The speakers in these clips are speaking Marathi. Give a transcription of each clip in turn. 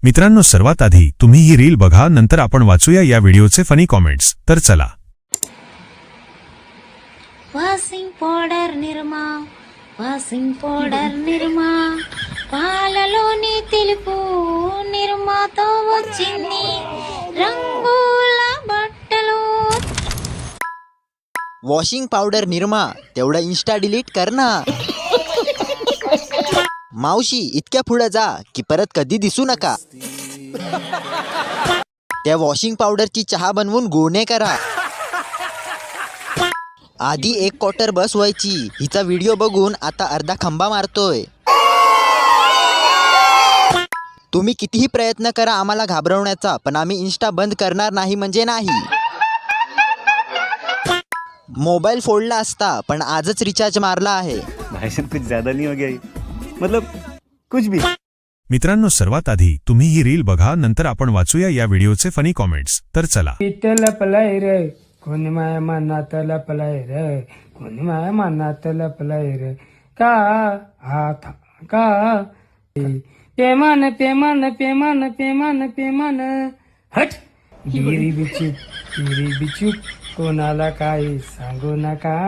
मित्रांनो, सर्वात आधी तुम्ही ही रील बघा, नंतर आपण वाचूया या व्हिडिओचे फनी कॉमेंट्स. तर चला. వాషింగ్ పౌడర్ నిర్మా వాషింగ్ పౌడర్ నిర్మా పాలలోని తెలుపు నిర్మాతో వచ్చింది రంగుల బట్టలు. वॉशिंग पावडर निर्मा तेवढा इन्स्टा डिलीट कर ना. मावशी इतक्या पुढे जा की परत कधी दिसू नका. त्या वॉशिंग पावडरची चहा बनवून गुळणे करा. आधी 1 क्वार्टर बस व्हायची, हिचा व्हिडिओ बघून आता अर्धा खंबा मारतोय. तुम्ही कितीही प्रयत्न करा आम्हाला घाबरवण्याचा, पण आम्ही इन्स्टा बंद करणार नाही म्हणजे नाही. मोबाईल फोडला असता पण आजच रिचार्ज मारला आहे. भाषण कुछ ज्यादा नहीं हो गया ये? मतलब कुछ भी. मित्रांनो, सर्वात आधी तुम्ही ही रील बघा, नंतर आपण वाचूया या व्हिडिओचे फनी कॉमेंट्स. तर चला. लपलाय रे कोणी माया मनात लपलाय रे कोणी माया मनात लपलाय रे का हात का पेमान पेमान पेमान पेमान पेमान हट हिरी बिचूक कोणाला काही सांगू नका.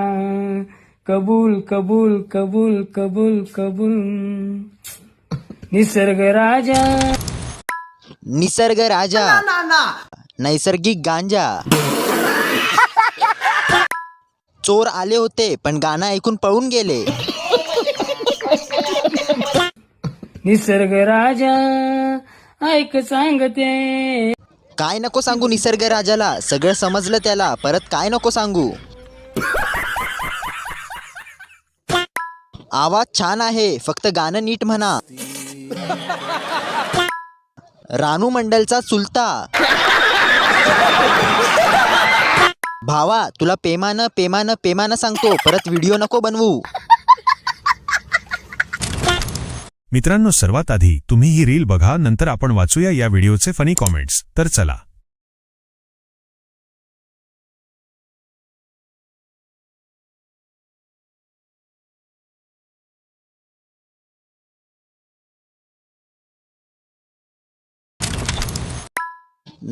कबूल कबूल कबूल कबूल कबूल. निसर्ग राजा नैसर्गिक गांजा. चोर आले होते पण गाणं ऐकून पळून गेले. निसर्ग राजा ऐक सांगते. काय नको सांगू निसर्ग राजाला, सगळं समजलं त्याला, परत काय नको सांगू. आवाज छान आहे, फक्त गाणं नीट म्हणा. रानू मंडलचा चुलता. भावा तुला पेमानं पेमानं पेमानं सांगतो, परत व्हिडिओ नको बनवू. मित्रांनो, सर्वात आधी तुम्ही ही रील बघा, नंतर आपण वाचूया या व्हिडिओचे फनी कॉमेंट्स. तर चला.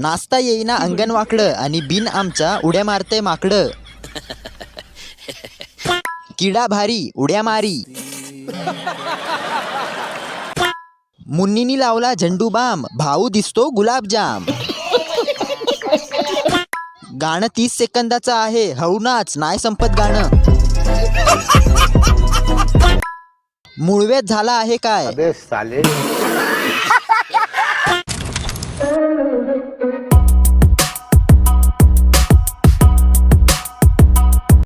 नाचता येईना अंगण वाकडं आणि बिन आमच्या उड्या मारते माकडं. किडा भारी उड्या मारी. मुन्नीनी लावला झंडू बाम, भाऊ दिसतो गुलाबजाम. गाणं 30 सेकंदाचं आहे, हळू नाच, नाही संपत गाणं. मुळव्याध झाला आहे काय?